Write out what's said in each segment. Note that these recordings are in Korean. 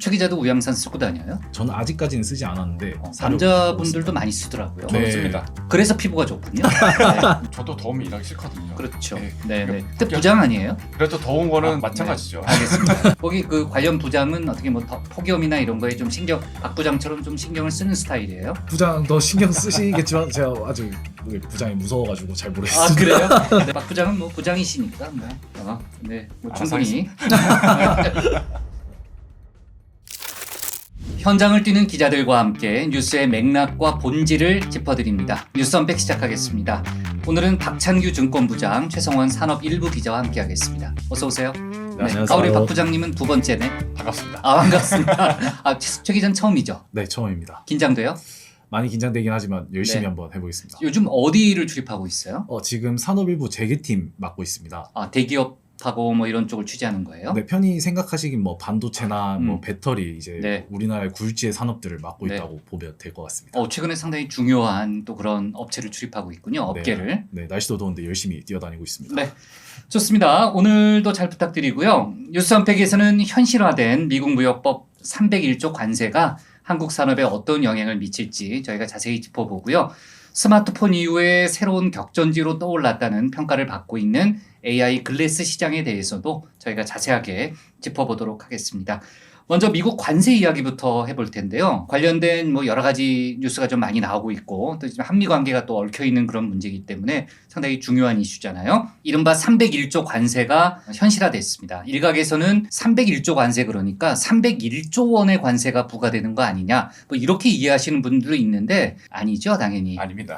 최 기자도 우양산 쓰고 다녀요? 저는 아직까지는 쓰지 않았는데 남자분들도 많이 쓰더라고요. 네. 저는 씁니다. 그래서 피부가 좋군요. 네. 저도 더우면 일하기 싫거든요. 그렇죠. 네. 네네. 근데 부장 아니에요? 그래도 더운 거는 아, 마찬가지죠. 알겠습니다. 거기 그 관련 부장은 어떻게 뭐 폭염이나 이런 거에 좀 신경, 박 부장처럼 좀 신경을 쓰는 스타일이에요? 부장 더 신경 쓰시겠지만 제가 아직 부장이 무서워가지고 잘 모르겠어요. 아 그래요? 네, 박 부장은 뭐 부장이시니까 뭐 충분히. 현장을 뛰는 기자들과 함께 뉴스의 맥락과 본질을 짚어드립니다. 뉴스 언팩 시작하겠습니다. 오늘은 박찬규 증권부장, 최성원 산업일부 기자와 함께하겠습니다. 어서 오세요. 안녕하세요. 우리 박 부장님은 두 번째네. 반갑습니다. 반갑습니다. 최 기자는 처음이죠? 네, 처음입니다. 긴장돼요? 많이 긴장되긴 하지만 열심히 네. 한번 해보겠습니다. 요즘 어디를 출입하고 있어요? 지금 산업일부 재계팀 맡고 있습니다. 대기업하고 뭐 이런 쪽을 취재하는 거예요? 네, 편히 생각하시긴 뭐 반도체나 뭐 배터리 이제 네. 우리나라의 굴지의 산업들을 맡고 네. 있다고 보면 될 것 같습니다. 최근에 상당히 중요한 또 그런 업체를 출입하고 있군요. 업계를. 네, 날씨도 더운데 열심히 뛰어다니고 있습니다. 네. 좋습니다. 오늘도 잘 부탁드리고요. 뉴스 언팩에서는 현실화된 미국 무역법 301조 관세가 한국 산업에 어떤 영향을 미칠지 저희가 자세히 짚어보고요. 스마트폰 이후에 새로운 격전지로 떠올랐다는 평가를 받고 있는 AI 글래스 시장에 대해서도 저희가 자세하게 짚어보도록 하겠습니다. 먼저 미국 관세 이야기부터 해볼 텐데요. 관련된 뭐 여러 가지 뉴스가 좀 많이 나오고 있고 또 지금 한미 관계가 또 얽혀 있는 그런 문제이기 때문에 상당히 중요한 이슈잖아요. 이른바 301조 관세가 현실화됐습니다. 일각에서는 301조 관세 그러니까 301조 원의 관세가 부과되는 거 아니냐 뭐 이렇게 이해하시는 분들도 있는데 아니죠, 당연히. 아닙니다.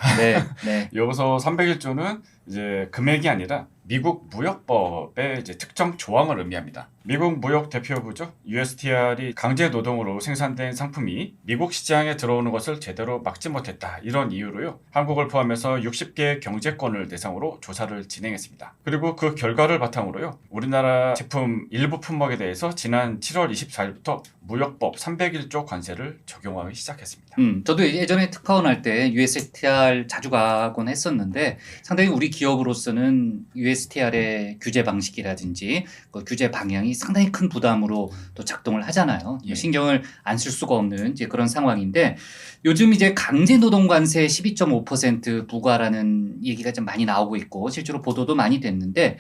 네. 여기서 301조는 이제 금액이 아니라 미국 무역법의 이제 특정 조항을 의미합니다. 미국 무역 대표부죠. USTR이 강제 노동으로 생산된 상품이 미국 시장에 들어오는 것을 제대로 막지 못했다. 이런 이유로요. 한국을 포함해서 60개 경제권을 대상으로 조사를 진행했습니다. 그리고 그 결과를 바탕으로요. 우리나라 제품 일부 품목에 대해서 지난 7월 24일부터 무역법 301조 관세를 적용하기 시작했습니다. 저도 예전에 특파원 할 때 USTR 자주 가곤 했었는데 상당히 우리 기업으로서는 USTR의 규제 방식이라든지 그 규제 방향이 상당히 큰 부담으로 또 작동을 하잖아요. 예. 신경을 안 쓸 수가 없는 이제 그런 상황인데 요즘 이제 강제노동 관세 12.5% 부과라는 얘기가 좀 많이 나오고 있고 실제로 보도도 많이 됐는데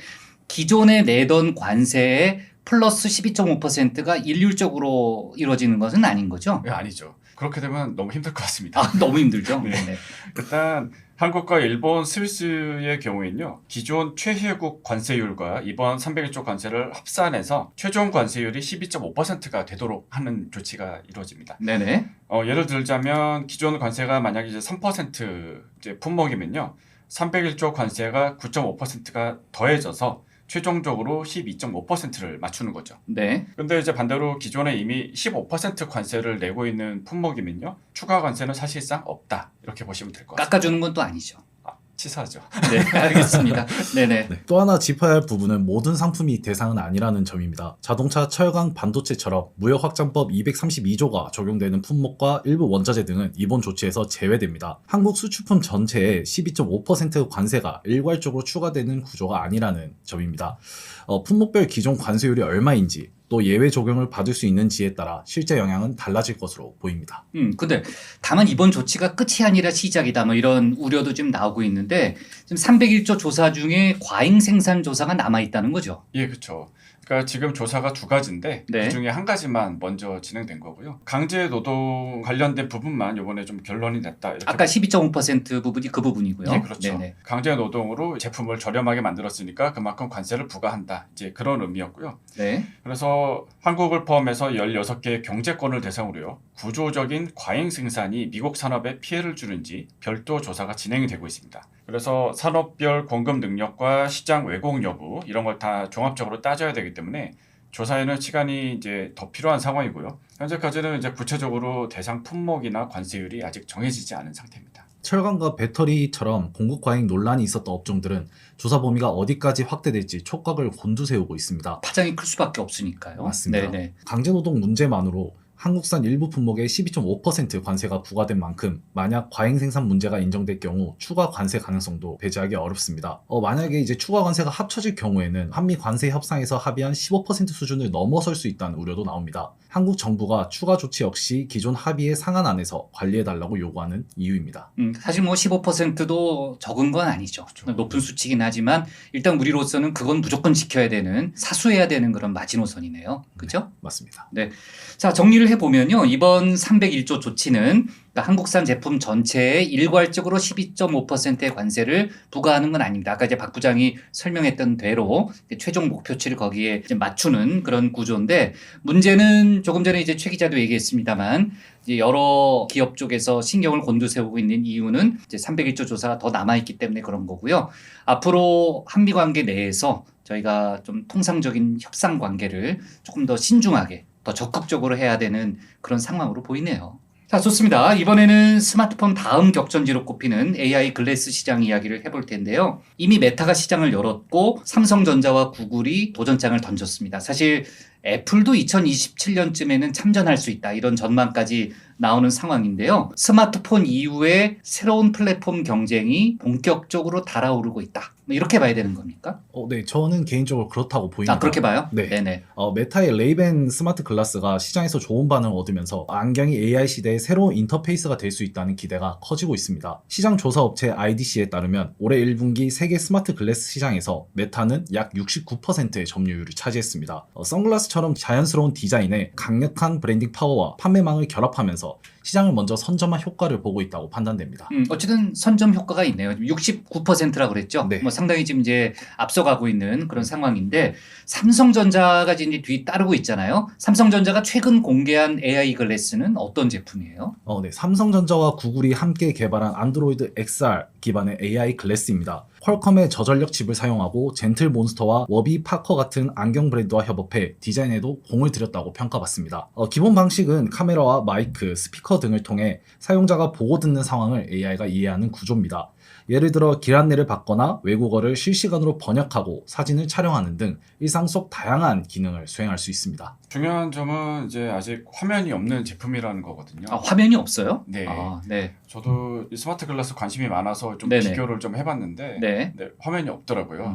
기존에 내던 관세에 플러스 12.5%가 일률적으로 이루어지는 것은 아닌 거죠? 네, 아니죠. 그렇게 되면 너무 힘들 것 같습니다. 너무 힘들죠? 네. 네네. 일단 한국과 일본, 스위스의 경우에는요. 기존 최혜국 관세율과 이번 301조 관세를 합산해서 최종 관세율이 12.5%가 되도록 하는 조치가 이루어집니다. 네네. 예를 들자면 기존 관세가 만약에 이제 3% 이제 품목이면요. 301조 관세가 9.5%가 더해져서 최종적으로 12.5%를 맞추는 거죠. 네. 근데 이제 반대로 기존에 이미 15% 관세를 내고 있는 품목이면요. 추가 관세는 사실상 없다. 이렇게 보시면 될 것 같습니다. 깎아주는 건 또 아니죠. 치사하죠. 네, 알겠습니다. 네네. 네, 또 하나 짚어야 할 부분은 모든 상품이 대상은 아니라는 점입니다. 자동차, 철강, 반도체처럼 무역확장법 232조가 적용되는 품목과 일부 원자재 등은 이번 조치에서 제외됩니다. 한국 수출품 전체에 12.5% 관세가 일괄적으로 추가되는 구조가 아니라는 점입니다. 품목별 기존 관세율이 얼마인지 또 예외 적용을 받을 수 있는지에 따라 실제 영향은 달라질 것으로 보입니다. 근데 다만 이번 조치가 끝이 아니라 시작이다 뭐 이런 우려도 좀 나오고 있는데 지금 301조 조사 중에 과잉 생산 조사가 남아 있다는 거죠. 예, 그렇죠. 그러니까 지금 조사가 두 가지인데 네. 그중에 한 가지만 먼저 진행된 거고요. 강제 노동 관련된 부분만 이번에 좀 결론이 났다. 이렇게 아까 12.5% 부분이 그 부분이고요. 네, 그렇죠. 네네. 강제 노동으로 제품을 저렴하게 만들었으니까 그만큼 관세를 부과한다. 이제 그런 의미였고요. 네. 그래서 한국을 포함해서 16개 경제권을 대상으로요. 구조적인 과잉 생산이 미국 산업에 피해를 주는지 별도 조사가 진행이 되고 있습니다. 그래서 산업별 공급 능력과 시장 왜곡 여부 이런 걸 다 종합적으로 따져야 되기 때문에 조사에는 시간이 이제 더 필요한 상황이고요. 현재까지는 이제 구체적으로 대상 품목이나 관세율이 아직 정해지지 않은 상태입니다. 철강과 배터리처럼 공급 과잉 논란이 있었던 업종들은 조사 범위가 어디까지 확대될지 촉각을 곤두세우고 있습니다. 파장이 클 수밖에 없으니까요. 맞습니다. 네네. 강제노동 문제만으로 한국산 일부 품목에 12.5% 관세가 부과된 만큼 만약 과잉 생산 문제가 인정될 경우 추가 관세 가능성도 배제하기 어렵습니다. 만약에 이제 추가 관세가 합쳐질 경우에는 한미 관세 협상에서 합의한 15% 수준을 넘어설 수 있다는 우려도 나옵니다. 한국 정부가 추가 조치 역시 기존 합의의 상한 안에서 관리해달라고 요구하는 이유입니다. 사실 뭐 15%도 적은 건 아니죠. 그렇죠. 높은 수치긴 하지만 일단 우리로서는 그건 무조건 지켜야 되는, 사수해야 되는 그런 마지노선이네요. 그렇죠? 맞습니다. 자, 정리를 해보면요. 이번 301조 조치는 그러니까 한국산 제품 전체에 일괄적으로 12.5%의 관세를 부과하는 건 아닙니다. 아까 이제 박 부장이 설명했던 대로 최종 목표치를 거기에 이제 맞추는 그런 구조인데, 문제는 조금 전에 이제 최 기자도 얘기했습니다만 이제 여러 기업 쪽에서 신경을 곤두세우고 있는 이유는 이제 301조 조사가 더 남아있기 때문에 그런 거고요. 앞으로 한미 관계 내에서 저희가 좀 통상적인 협상 관계를 조금 더 신중하게, 더 적극적으로 해야 되는 그런 상황으로 보이네요. 자, 좋습니다. 이번에는 스마트폰 다음 격전지로 꼽히는 AI 글래스 시장 이야기를 해볼 텐데요. 이미 메타가 시장을 열었고 삼성전자와 구글이 도전장을 던졌습니다. 사실 애플도 2027년쯤에는 참전할 수 있다, 이런 전망까지 나오는 상황인데요. 스마트폰 이후에 새로운 플랫폼 경쟁이 본격적으로 달아오르고 있다, 뭐 이렇게 봐야 되는 겁니까? 네, 저는 개인적으로 그렇다고 보입니다. 그렇게 봐요? 네. 네네. 메타의 레이벤 스마트 글라스가 시장에서 좋은 반응을 얻으면서 안경이 AI 시대의 새로운 인터페이스가 될 수 있다는 기대가 커지고 있습니다. 시장 조사 업체 IDC에 따르면 올해 1분기 세계 스마트 글래스 시장에서 메타는 약 69%의 점유율을 차지했습니다. 선글라스처럼 자연스러운 디자인에 강력한 브랜딩 파워와 판매망을 결합하면서 시장을 먼저 선점한 효과를 보고 있다고 판단됩니다. 어쨌든 선점 효과가 있네요. 69%라고 그랬죠. 네. 뭐 상당히 지금 이제 앞서가고 있는 그런 상황인데, 삼성전자가 이제 뒤 따르고 있잖아요. 삼성전자가 최근 공개한 AI 글래스는 어떤 제품이에요? 네, 삼성전자와 구글이 함께 개발한 안드로이드 XR 기반의 AI 글래스입니다. 퀄컴의 저전력 칩을 사용하고 젠틀몬스터와 워비 파커 같은 안경 브랜드와 협업해 디자인에도 공을 들였다고 평가받습니다. 기본 방식은 카메라와 마이크, 스피커 등을 통해 사용자가 보고 듣는 상황을 AI가 이해하는 구조입니다. 예를 들어 길 안내를 받거나 외국어를 실시간으로 번역하고 사진을 촬영하는 등 일상 속 다양한 기능을 수행할 수 있습니다. 중요한 점은 이제 아직 화면이 없는 제품이라는 거거든요. 화면이 없어요? 네. 네. 저도 이 스마트 글라스 관심이 많아서 좀 네네. 비교를 좀 해봤는데 네. 화면이 없더라고요.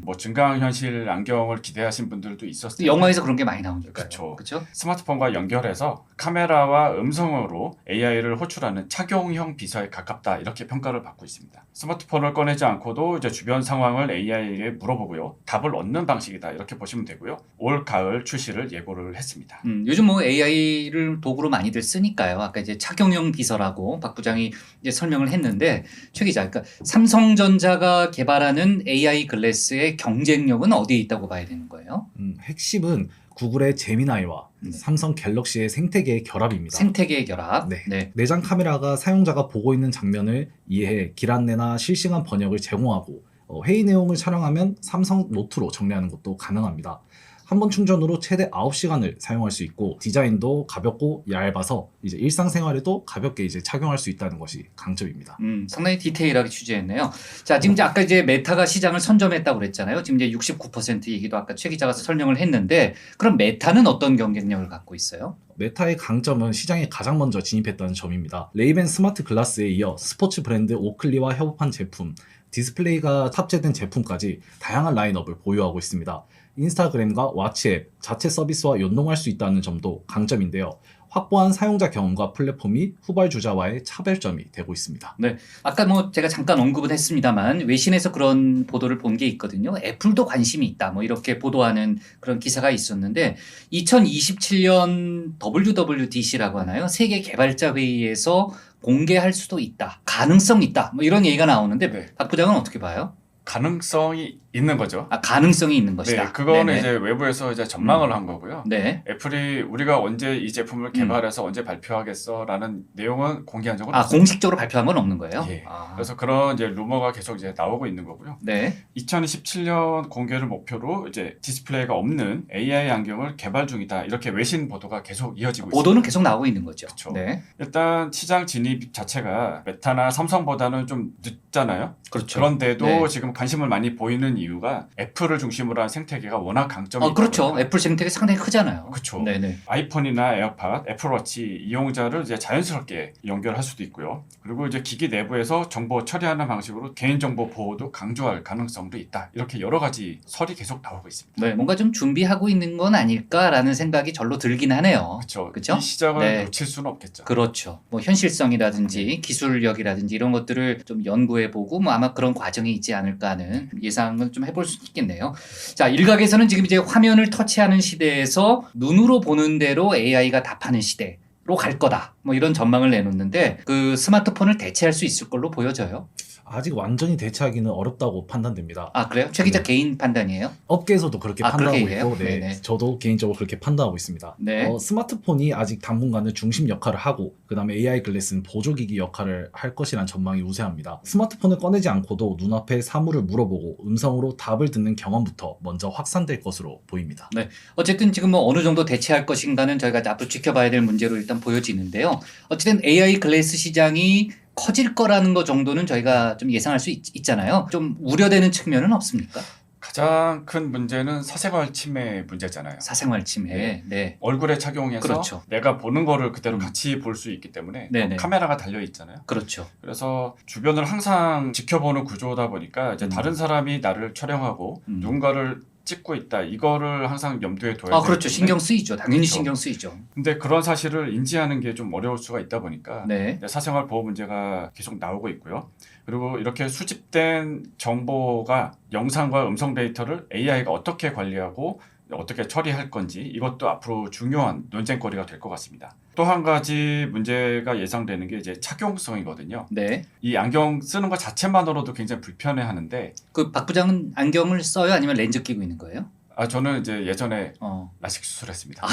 뭐 증강현실 안경을 기대하신 분들도 있었어요. 영화에서 그런 게 많이 나오니까요. 그쵸. 그렇죠? 스마트폰과 연결해서 카메라와 음성으로 AI를 호출하는 착용형 비서에 가깝다, 이렇게 평가를 받고 있습니다. 스마트폰을 꺼내지 않고도 이제 주변 상황을 AI에게 물어보고요, 답을 얻는 방식이다, 이렇게 보시면 되고요. 올 가을 출시를 예고를 했습니다. 요즘 뭐 AI를 도구로 많이들 쓰니까요. 아까 이제 착용형 비서라고 박 부장이 이제 설명을 했는데, 최 기자, 그러니까 삼성전자가 개발하는 AI 글래스의 경쟁력은 어디에 있다고 봐야 되는 거예요? 핵심은 구글의 제미나이와 삼성 갤럭시의 생태계의 결합입니다. 생태계의 결합. 네. 내장 카메라가 사용자가 보고 있는 장면을 이해해 길 안내나 실시간 번역을 제공하고, 회의 내용을 촬영하면 삼성 노트로 정리하는 것도 가능합니다. 한 번 충전으로 최대 9시간을 사용할 수 있고, 디자인도 가볍고 얇아서 이제 일상생활에도 가볍게 이제 착용할 수 있다는 것이 강점입니다. 상당히 디테일하게 취재했네요. 자, 지금 이제 아까 이제 메타가 시장을 선점했다고 그랬잖아요. 지금 이제 69% 얘기도 아까 최 기자가 설명을 했는데, 그럼 메타는 어떤 경쟁력을 갖고 있어요? 메타의 강점은 시장에 가장 먼저 진입했다는 점입니다. 레이벤 스마트 글라스에 이어 스포츠 브랜드 오클리와 협업한 제품, 디스플레이가 탑재된 제품까지 다양한 라인업을 보유하고 있습니다. 인스타그램과 왓츠앱 자체 서비스와 연동할 수 있다는 점도 강점인데요. 확보한 사용자 경험과 플랫폼이 후발주자와의 차별점이 되고 있습니다. 네. 아까 뭐 제가 잠깐 언급은 했습니다만 외신에서 그런 보도를 본 게 있거든요. 애플도 관심이 있다, 뭐 이렇게 보도하는 그런 기사가 있었는데, 2027년 WWDC라고 하나요? 세계 개발자 회의에서 공개할 수도 있다, 가능성 있다, 뭐 이런 얘기가 나오는데 네. 박 부장은 어떻게 봐요? 가능성이 있는 거죠. 가능성이 있는 것이다. 네, 그거는 네네. 이제 외부에서 이제 전망을 한 거고요. 네. 애플이 우리가 언제 이 제품을 개발해서 언제 발표하겠어라는 내용은 공개한 적은 없습니다. 공식적으로 발표한 건 없는 거예요? 예. 그래서 그런 이제 루머가 계속 이제 나오고 있는 거고요. 네. 2027년 공개를 목표로 이제 디스플레이가 없는 AI 안경을 개발 중이다, 이렇게 외신 보도가 계속 이어지고 있습니다. 보도는 계속 나오고 있는 거죠. 그쵸. 네. 일단 시장 진입 자체가 메타나 삼성보다는 좀 늦잖아요. 그렇죠. 그런데도 네. 지금 관심을 많이 보이는 이유가 애플을 중심으로 한 생태계가 워낙 강점이 있다 그렇죠. 보니까. 애플 생태계 상당히 크잖아요. 그렇죠. 네네. 아이폰이나 에어팟, 애플워치 이용자를 이제 자연스럽게 연결할 수도 있고요. 그리고 이제 기기 내부에서 정보 처리하는 방식으로 개인정보 보호도 강조할 가능성도 있다. 이렇게 여러 가지 설이 계속 나오고 있습니다. 네, 뭔가 좀 준비하고 있는 건 아닐까라는 생각이 절로 들긴 하네요. 그렇죠. 그쵸? 이 시장을 네. 놓칠 수는 없겠죠. 그렇죠. 뭐 현실성이라든지 기술력이라든지 이런 것들을 좀 연구해보고 뭐 아마 그런 과정이 있지 않을까 하는 예상을 좀 해볼 수 있겠네요. 자, 일각에서는 지금 이제 화면을 터치하는 시대에서 눈으로 보는 대로 AI가 답하는 시대로 갈 거다. 뭐 이런 전망을 내놓는데 그 스마트폰을 대체할 수 있을 걸로 보여져요. 아직 완전히 대체하기는 어렵다고 판단됩니다. 아, 그래요? 최 기자 네. 개인 판단이에요? 업계에서도 그렇게 아, 판단하고 그렇게 있고, 해요? 네, 네네. 저도 개인적으로 그렇게 판단하고 있습니다. 네. 스마트폰이 아직 당분간은 중심 역할을 하고, 그 다음에 AI 글래스는 보조기기 역할을 할 것이란 전망이 우세합니다. 스마트폰을 꺼내지 않고도 눈앞에 사물을 물어보고 음성으로 답을 듣는 경험부터 먼저 확산될 것으로 보입니다. 어쨌든 지금 뭐 어느 정도 대체할 것인가는 저희가 앞으로 지켜봐야 될 문제로 일단 보여지는데요. 어쨌든 AI 글래스 시장이 커질 거라는 것 정도는 저희가 좀 예상할 수 있잖아요. 좀 우려되는 측면은 없습니까? 가장 큰 문제는 사생활 침해 문제잖아요. 사생활 침해. 네. 얼굴에 착용해서 그렇죠. 내가 보는 거를 그대로 같이 볼 수 있기 때문에 네네. 카메라가 달려 있잖아요. 그렇죠. 그래서 주변을 항상 지켜보는 구조다 보니까 이제 다른 사람이 나를 촬영하고 누군가를 찍고 있다. 이거를 항상 염두에 둬야 돼요. 그렇죠. 신경 쓰이죠. 당연히 그렇죠. 신경 쓰이죠. 근데 그런 사실을 인지하는 게 좀 어려울 수가 있다 보니까 네. 사생활 보호 문제가 계속 나오고 있고요. 그리고 이렇게 수집된 정보가 영상과 음성 데이터를 AI가 어떻게 관리하고 어떻게 처리할 건지 이것도 앞으로 중요한 논쟁거리가 될 것 같습니다. 또 한 가지 문제가 예상되는 게 이제 착용성이거든요. 네. 이 안경 쓰는 것 자체만으로도 굉장히 불편해하는데 그 박 부장은 안경을 써요? 아니면 렌즈 끼고 있는 거예요? 저는 이제 예전에 어. 라식 수술했습니다.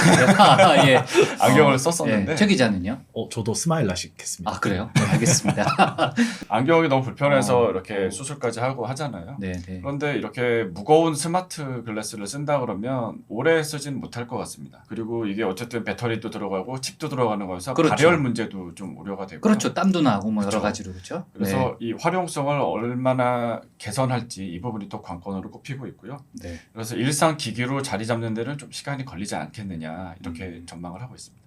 예. 안경을 썼었는데 예. 최 기자는요? 저도 스마일 라식 했습니다. 아, 그래요? 네, 알겠습니다. 안경이 너무 불편해서 이렇게 어. 수술까지 하고 하잖아요. 네, 네. 그런데 이렇게 무거운 스마트 글래스를 쓴다 그러면 오래 쓰진 못할 것 같습니다. 그리고 이게 어쨌든 배터리도 들어가고 칩도 들어가는 거여서 그렇죠. 발열 문제도 좀 우려가 되고요. 그렇죠. 땀도 나고 뭐 그렇죠. 여러 가지로 그렇죠. 그래서 이 활용성을 얼마나 개선할지 이 부분이 또 관건으로 꼽히고 있고요. 네. 그래서 일상 기기로 자리 잡는 데는 좀 시간이 걸리지 않겠느냐 이렇게 전망을 하고 있습니다.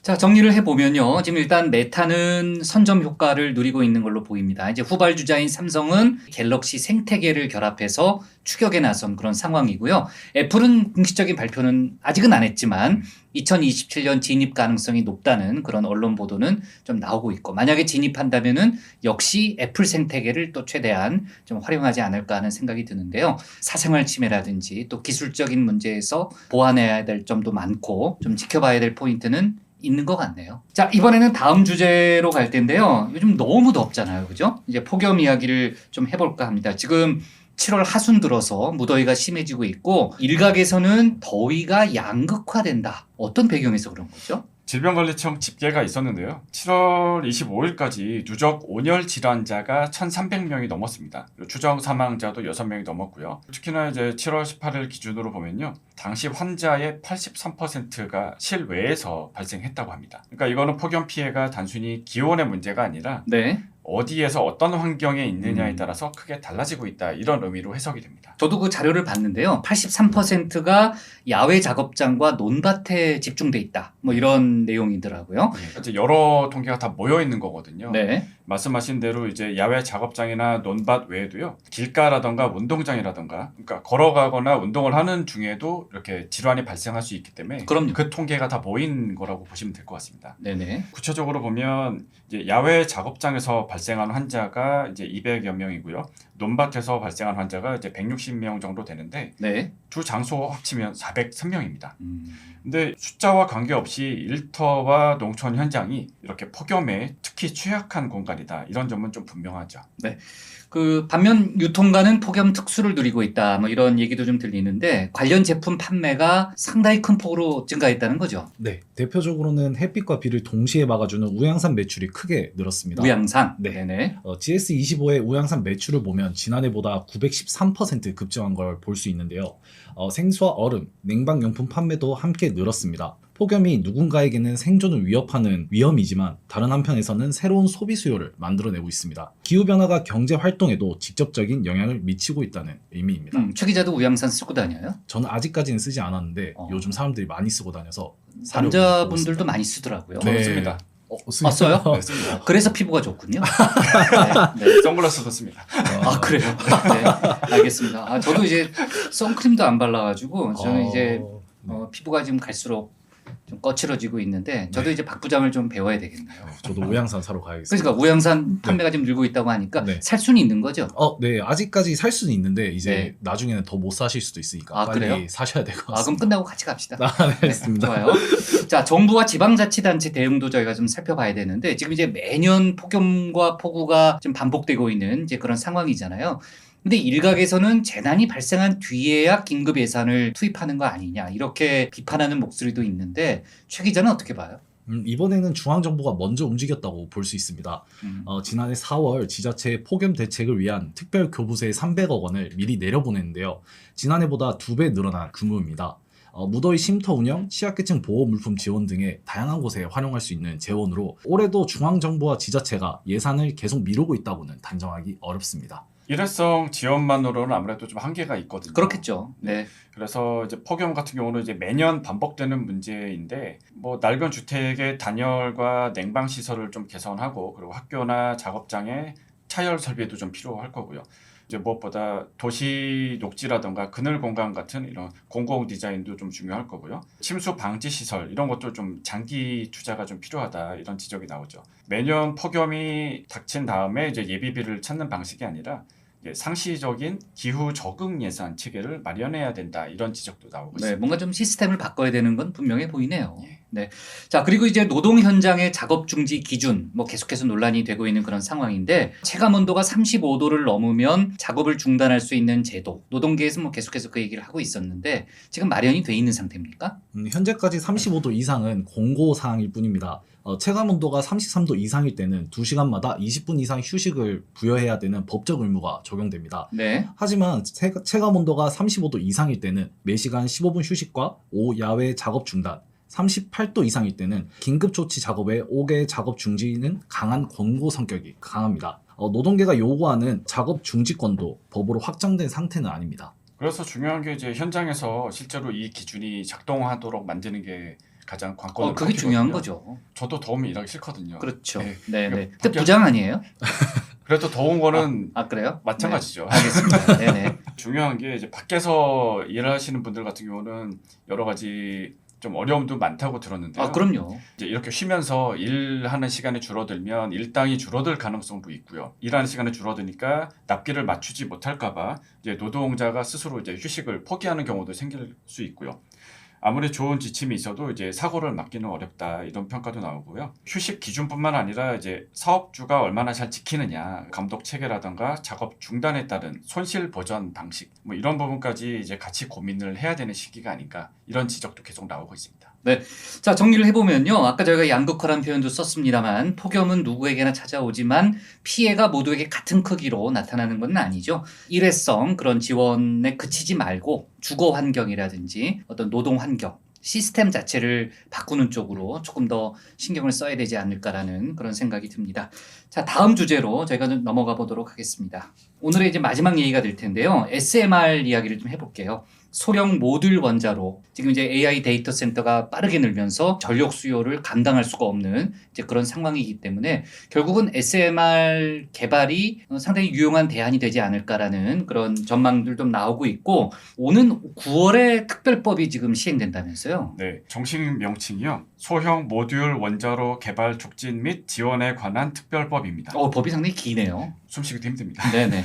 자, 정리를 해보면요. 지금 일단 메타는 선점 효과를 누리고 있는 걸로 보입니다. 이제 후발주자인 삼성은 갤럭시 생태계를 결합해서 추격에 나선 그런 상황이고요. 애플은 공식적인 발표는 아직은 안 했지만 2027년 진입 가능성이 높다는 그런 언론 보도는 좀 나오고 있고, 만약에 진입한다면은 역시 애플 생태계를 또 최대한 좀 활용하지 않을까 하는 생각이 드는데요. 사생활 침해라든지 또 기술적인 문제에서 보완해야 될 점도 많고 좀 지켜봐야 될 포인트는 있는 것 같네요. 자, 이번에는 다음 주제로 갈 텐데요. 요즘 너무 덥잖아요. 그죠? 이제 폭염 이야기를 좀 해볼까 합니다. 지금 7월 하순 들어서 무더위가 심해지고 있고 일각에서는 더위가 양극화된다. 어떤 배경에서 그런 거죠? 질병관리청 집계가 있었는데요. 7월 25일까지 누적 온열 질환자가 1,300명이 넘었습니다. 추정 사망자도 6명이 넘었고요. 특히나 이제 7월 18일 기준으로 보면요. 당시 환자의 83%가 실외에서 발생했다고 합니다. 그러니까 이거는 폭염 피해가 단순히 기온의 문제가 아니라 네. 어디에서 어떤 환경에 있느냐에 따라서 크게 달라지고 있다. 이런 의미로 해석이 됩니다. 저도 그 자료를 봤는데요. 83%가 야외 작업장과 논밭에 집중돼 있다. 뭐 이런 내용이더라고요. 이제 여러 통계가 다 모여 있는 거거든요. 네. 말씀하신 대로 이제 야외 작업장이나 논밭 외에도요. 길가라던가 운동장이라던가 그러니까 걸어가거나 운동을 하는 중에도 이렇게 질환이 발생할 수 있기 때문에 그럼요. 그 통계가 다 모인 거라고 보시면 될 것 같습니다. 네네. 구체적으로 보면 이제 야외 작업장에서 발생한 환자가 이제 200여 명이고요. 논밭에서 발생한 환자가 이제 160명 정도 되는데 네. 두 장소 합치면 403명입니다. 근데 숫자와 관계없이 일터와 농촌 현장이 이렇게 폭염에 특히 취약한 공간이다. 이런 점은 좀 분명하죠. 그 반면 유통가는 폭염 특수를 누리고 있다. 뭐 이런 얘기도 좀 들리는데 관련 제품 판매가 상당히 큰 폭으로 증가했다는 거죠. 네, 대표적으로는 햇빛과 비를 동시에 막아주는 우양산 매출이 크게 늘었습니다. 우양산. 네. 네네. GS25의 우양산 매출을 보면 지난해보다 913% 급증한 걸 볼 수 있는데요. 생수와 얼음, 냉방용품 판매도 함께 늘었습니다. 폭염이 누군가에게는 생존을 위협하는 위험이지만 다른 한편에서는 새로운 소비 수요를 만들어내고 있습니다. 기후변화가 경제 활동에도 직접적인 영향을 미치고 있다는 의미입니다. 최 기자도 우양산 쓰고 다녀요? 저는 아직까지는 쓰지 않았는데 요즘 사람들이 많이 쓰고 다녀서 사려고 하고 남자분들도 있습니다. 많이 쓰더라고요. 저는 네. 씁니다. 써요? 네, 씁니다. 그래서 피부가 좋군요. 네, 네. 선글라스도 씁니다. 아 그래요? 네, 알겠습니다. 저도 이제 선크림도 안 발라가지고 저는 이제 피부가 지금 갈수록 좀 거칠어지고 있는데 저도 이제 박 부장을 좀 배워야 되겠네요. 저도 우양산 사러 가야겠습니다. 그러니까 우양산 판매가 지금 늘고 있다고 하니까 네. 살 수는 있는 거죠? 네, 아직까지 살 수는 있는데 이제 네. 나중에는 더 못 사실 수도 있으니까 아, 빨리 그래요? 사셔야 될 것 그럼 같습니다. 끝나고 같이 갑시다. 네, 알겠습니다. 좋아요. 자, 정부와 지방자치단체 대응도 저희가 좀 살펴봐야 되는데 지금 이제 매년 폭염과 폭우가 좀 반복되고 있는 이제 그런 상황이잖아요. 근데 일각에서는 재난이 발생한 뒤에야 긴급 예산을 투입하는 거 아니냐 이렇게 비판하는 목소리도 있는데 최 기자는 어떻게 봐요? 이번에는 중앙정부가 먼저 움직였다고 볼 수 있습니다. 지난해 4월 지자체 폭염 대책을 위한 특별교부세 300억 원을 미리 내려보냈는데요. 지난해보다 2배 늘어난 규모입니다. 무더위 쉼터 운영, 취약계층 보호 물품 지원 등의 다양한 곳에 활용할 수 있는 재원으로 올해도 중앙정부와 지자체가 예산을 계속 미루고 있다고는 단정하기 어렵습니다. 일회성 지원만으로는 아무래도 좀 한계가 있거든요. 그렇겠죠. 네. 그래서 이제 폭염 같은 경우는 이제 매년 반복되는 문제인데 뭐 낡은 주택의 단열과 냉방 시설을 좀 개선하고 그리고 학교나 작업장의 차열 설비도 좀 필요할 거고요. 이제 무엇보다 도시 녹지라든가 그늘 공간 같은 이런 공공 디자인도 좀 중요할 거고요. 침수 방지 시설 이런 것도 좀 장기 투자가 좀 필요하다 이런 지적이 나오죠. 매년 폭염이 닥친 다음에 이제 예비비를 찾는 방식이 아니라 상시적인 기후 적응 예산 체계를 마련해야 된다 이런 지적도 나오고 네, 있습니다. 뭔가 좀 시스템을 바꿔야 되는 건 분명해 보이네요. 예. 네. 자, 그리고 이제 노동 현장의 작업 중지 기준 뭐 계속해서 논란이 되고 있는 그런 상황인데 체감 온도가 35도를 넘으면 작업을 중단할 수 있는 제도. 노동계에서 뭐 계속해서 그 얘기를 하고 있었는데 지금 마련이 돼 있는 상태입니까? 현재까지 35도 이상은 공고 사항일 뿐입니다. 체감 온도가 33도 이상일 때는 2시간마다 20분 이상 휴식을 부여해야 되는 법적 의무가 적용됩니다. 네. 하지만 체감 온도가 35도 이상일 때는 매시간 15분 휴식과 오후 야외 작업 중단, 38도 이상일 때는 긴급 조치 작업의 5개 작업 중지는 강한 권고 성격이 강합니다. 노동계가 요구하는 작업 중지권도 법으로 확정된 상태는 아닙니다. 그래서 중요한 게 이제 현장에서 실제로 이 기준이 작동하도록 만드는 게 가장 관건으로 그게 중요한 꼽히거든요. 거죠. 저도 더우면 일하기 싫거든요. 그렇죠. 네. 네, 네. 그러니까 근데 부장 아니에요? 그래도 더운 거는 그래요? 마찬가지죠. 네. 알겠습니다. 네, 네. 중요한 게 이제 밖에서 일하시는 분들 같은 경우는 여러 가지 좀 어려움도 많다고 들었는데요. 그럼요. 이제 이렇게 쉬면서 일하는 시간이 줄어들면 일당이 줄어들 가능성도 있고요. 일하는 시간이 줄어드니까 납기를 맞추지 못할까봐 이제 노동자가 스스로 이제 휴식을 포기하는 경우도 생길 수 있고요. 아무리 좋은 지침이 있어도 이제 사고를 막기는 어렵다 이런 평가도 나오고요. 휴식 기준뿐만 아니라 이제 사업주가 얼마나 잘 지키느냐, 감독 체계라든가 작업 중단에 따른 손실 보전 방식 뭐 이런 부분까지 이제 같이 고민을 해야 되는 시기가 아닌가 이런 지적도 계속 나오고 있습니다. 네. 자, 정리를 해보면요. 아까 저희가 양극화라는 표현도 썼습니다만 폭염은 누구에게나 찾아오지만 피해가 모두에게 같은 크기로 나타나는 건 아니죠. 일회성 그런 지원에 그치지 말고 주거 환경이라든지 어떤 노동 환경, 시스템 자체를 바꾸는 쪽으로 조금 더 신경을 써야 되지 않을까라는 그런 생각이 듭니다. 자, 다음 주제로 저희가 좀 넘어가 보도록 하겠습니다. 오늘의 이제 마지막 얘기가 될 텐데요. SMR 이야기를 좀 해볼게요. 소형 모듈 원자로 지금 이제 AI 데이터 센터가 빠르게 늘면서 전력 수요를 감당할 수가 없는 이제 그런 상황이기 때문에 결국은 SMR 개발이 상당히 유용한 대안이 되지 않을까라는 그런 전망들도 나오고 있고 오는 9월에 특별법이 지금 시행된다면서요. 네, 정식 명칭이요. 소형 모듈 원자로 개발 촉진 및 지원에 관한 특별법입니다. 법이 상당히 기네요. 숨쉬기도 힘듭니다. 네네.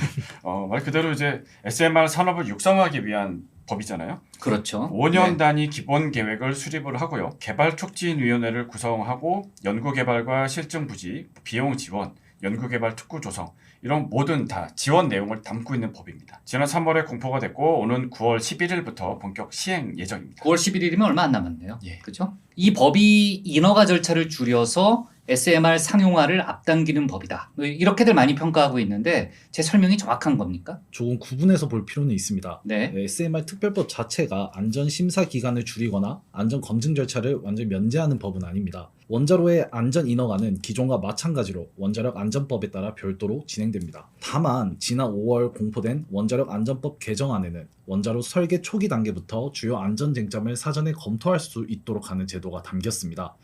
말 그대로 이제 SMR 산업을 육성하기 위한 법이잖아요. 그렇죠. 5년 네. 단위 기본 계획을 수립을 하고요. 개발촉진위원회를 구성하고 연구개발과 실증 부지, 비용 지원, 연구개발 특구 조성 이런 모든 다 지원 내용을 담고 있는 법입니다. 지난 3월에 공포가 됐고 오는 9월 11일부터 본격 시행 예정입니다. 9월 11일이면 얼마 안 남았네요. 예. 그렇죠? 이 법이 인허가 절차를 줄여서 SMR 상용화를 앞당기는 법이다. 뭐 이렇게들 많이 평가하고 있는데 제 설명이 정확한 겁니까? 조금 구분해서 볼 필요는 있습니다. 네. SMR 특별법 자체가 안전심사 기간을 줄이거나 안전검증 절차를 완전히 면제하는 법은 아닙니다. 원자로의 안전 인허가는 기존과 마찬가지로 원자력 안전법에 따라 별도로 진행됩니다. 다만 지난 5월 공포된 원자력 안전법 개정안에는 원자로 설계 초기 단계부터 주요 안전 쟁점을 사전에 검토할 수 있도록 하는 제도가 담겼습니다.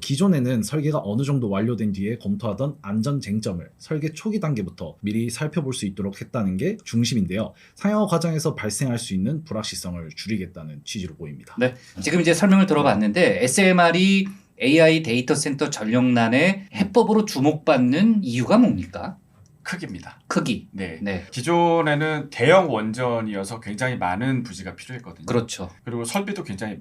기존에는 설계가 어느 정도 완료된 뒤에 검토하던 안전 쟁점을 설계 초기 단계부터 미리 살펴볼 수 있도록 했다는 게 중심인데요. 상용화 과정에서 발생할 수 있는 불확실성을 줄이겠다는 취지로 보입니다. 네. 지금 이제 설명을 들어봤는데 SMR이 AI 데이터 센터 전력난의 해법으로 주목받는 이유가 뭡니까? 크기입니다. 크기. 네. 네. 기존에는 대형 원전이어서 굉장히 많은 부지가 필요했거든요. 그렇죠. 그리고 설비도 굉장히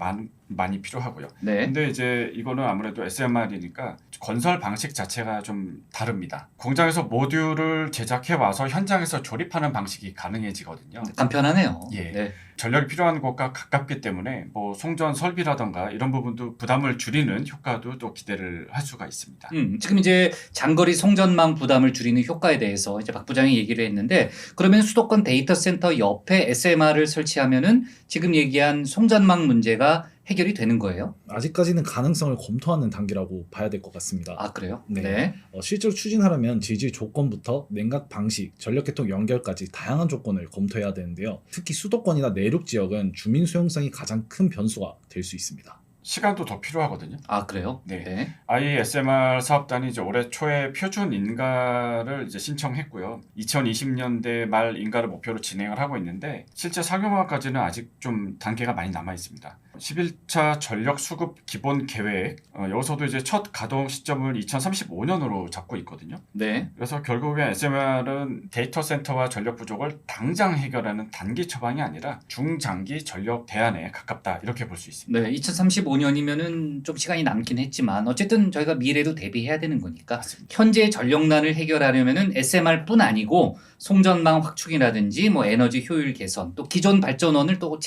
많이 필요하고요. 네. 근데 이제 이거는 아무래도 SMR이니까 건설 방식 자체가 좀 다릅니다. 공장에서 모듈을 제작해 와서 현장에서 조립하는 방식이 가능해지거든요. 간편하네요. 예. 네. 전력이 필요한 곳과 가깝기 때문에 뭐 송전 설비라던가 이런 부분도 부담을 줄이는 효과도 또 기대를 할 수가 있습니다. 지금 이제 장거리 송전망 부담을 줄이는 효과에 대해서 이제 박 부장이 얘기를 했는데 그러면 수도권 데이터 센터 옆에 SMR을 설치하면은 지금 얘기한 송전망 문제가 해결이 되는 거예요? 아직까지는 가능성을 검토하는 단계라고 봐야 될 것 같습니다. 아, 그래요? 네. 실제로 추진하려면 지질 조건부터 냉각 방식, 전력계통 연결까지 다양한 조건을 검토해야 되는데요. 특히 수도권이나 내륙 지역은 주민 수용성이 가장 큰 변수가 될 수 있습니다. 시간도 더 필요하거든요. 아, 그래요? 네. ISMR 사업단이 이제 올해 초에 표준 인가를 이제 신청했고요. 2020년대 말 인가를 목표로 진행을 하고 있는데 실제 상용화까지는 아직 좀 단계가 많이 남아 있습니다. 11차 전력 수급 기본 계획 여기서도 이제 첫 가동 시점을 2035년으로 잡고 있거든요. 네. 그래서 결국엔 SMR은 데이터 센터와 전력 부족을 당장 해결하는 단기 처방이 아니라 중장기 전력 대안에 가깝다 이렇게 볼 수 있습니다. 네. 2035년이면은 좀 시간이 남긴 했지만 어쨌든 저희가 미래도 대비해야 되는 거니까 현재 전력난을 해결하려면은 SMR뿐 아니고 송전망 확충이라든지 뭐 에너지 효율 개선 또 기존 발전원을 또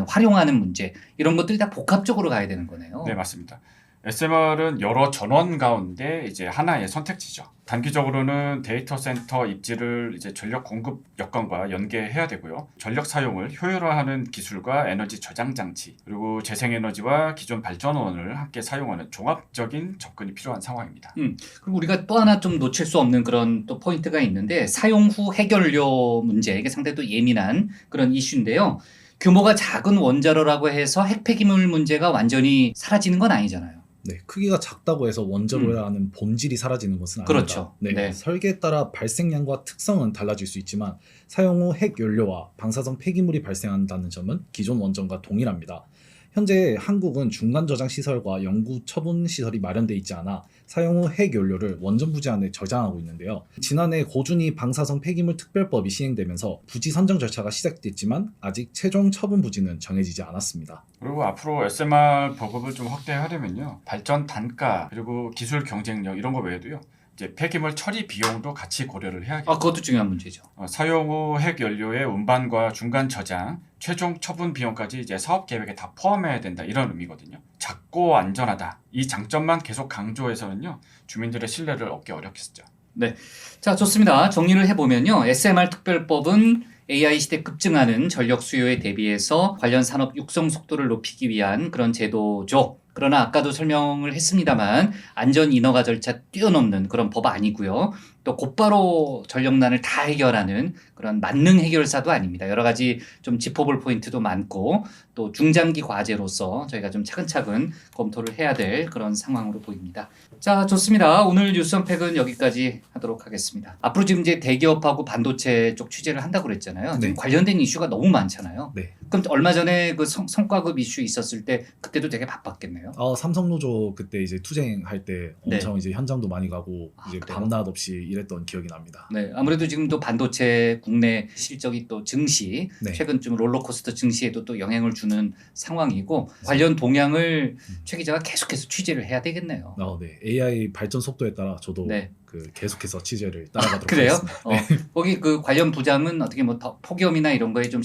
활용하는 문제 이런 것들이 다 복합적으로 가야 되는 거네요. 네, 맞습니다. SMR은 여러 전원 가운데 이제 하나의 선택지죠. 단기적으로는 데이터 센터 입지를 이제 전력 공급 여건과 연계해야 되고요. 전력 사용을 효율화하는 기술과 에너지 저장 장치, 그리고 재생에너지와 기존 발전원을 함께 사용하는 종합적인 접근이 필요한 상황입니다. 그리고 우리가 또 하나 좀 놓칠 수 없는 그런 또 포인트가 있는데 사용 후 해결료 문제, 이게 상당히 또 예민한 그런 이슈인데요. 규모가 작은 원자로라고 해서 핵폐기물 문제가 완전히 사라지는 건 아니잖아요. 네, 크기가 작다고 해서 원자로라는 본질이 사라지는 것은 아닙니다. 그렇죠. 네, 네. 설계에 따라 발생량과 특성은 달라질 수 있지만 사용 후 핵연료와 방사성 폐기물이 발생한다는 점은 기존 원전과 동일합니다. 현재 한국은 중간 저장 시설과 영구 처분 시설이 마련돼 있지 않아 사용 후 핵연료를 원전 부지 안에 저장하고 있는데요. 지난해 고준위 방사성 폐기물 특별법이 시행되면서 부지 선정 절차가 시작됐지만 아직 최종 처분 부지는 정해지지 않았습니다. 그리고 앞으로 SMR 보급을 좀 확대하려면요. 발전 단가 그리고 기술 경쟁력 이런 거 외에도요. 이제 폐기물 처리 비용도 같이 고려를 해야겠죠. 아, 그것도 중요한 문제죠. 사용 후 핵연료의 운반과 중간 저장, 최종 처분 비용까지 이제 사업 계획에 다 포함해야 된다 이런 의미거든요. 작고 안전하다 이 장점만 계속 강조해서는요 주민들의 신뢰를 얻기 어렵겠죠. 네, 자 좋습니다. 정리를 해보면요, SMR 특별법은 AI 시대 급증하는 전력 수요에 대비해서 관련 산업 육성 속도를 높이기 위한 그런 제도죠. 그러나 아까도 설명을 했습니다만 안전 인허가 절차 뛰어넘는 그런 법 아니고요. 또 곧바로 전력난을 다 해결하는 그런 만능 해결사도 아닙니다. 여러 가지 좀 짚어볼 포인트도 많고 또 중장기 과제로서 저희가 좀 차근차근 검토를 해야 될 그런 상황으로 보입니다. 자, 좋습니다. 오늘 뉴스 언팩은 여기까지 하도록 하겠습니다. 앞으로 지금 이제 대기업하고 반도체 쪽 취재를 한다고 그랬잖아요. 네. 지금 관련된 이슈가 너무 많잖아요. 네. 그럼 얼마 전에 그 성과급 이슈 있었을 때 그때도 되게 바빴겠네요. 삼성노조 그때 이제 투쟁할 때 엄청 네. 이제 현장도 많이 가고 이제 그래요? 밤낮 없이 일했던 기억이 납니다. 네, 아무래도 지금 또 반도체 국내 실적이 또 증시, 네. 최근 좀 롤러코스터 증시에도 또 영향을 주는 상황이고 관련 동향을 최 기자가 계속해서 취재를 해야 되겠네요. 네. AI 발전 속도에 따라 저도 네. 계속해서 취재를 따라가도록 그래요? 하겠습니다. 거기 그 관련 부장은 어떻게 뭐 폭염이나 이런 거에 좀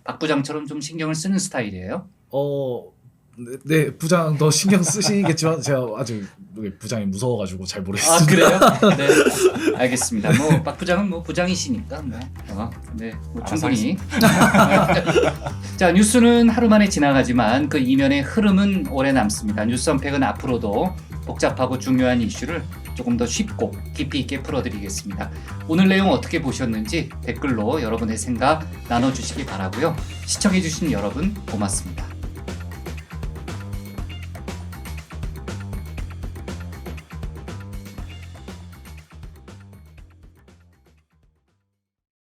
박 부장처럼 좀 신경을 쓰는 스타일이에요? 네, 부장 더 신경 쓰시겠지만 제가 아직 부장이 무서워가지고 잘 아 모르겠습니다. 그래요? 네, 알겠습니다. 뭐 박 부장은 뭐 부장이시니까 뭐 충분히. 자 뉴스는 하루 만에 지나가지만 그 이면의 흐름은 오래 남습니다. 뉴스 언팩은 앞으로도 복잡하고 중요한 이슈를 조금 더 쉽고 깊이 있게 풀어드리겠습니다. 오늘 내용 어떻게 보셨는지 댓글로 여러분의 생각 나눠주시기 바라고요. 시청해주신 여러분 고맙습니다.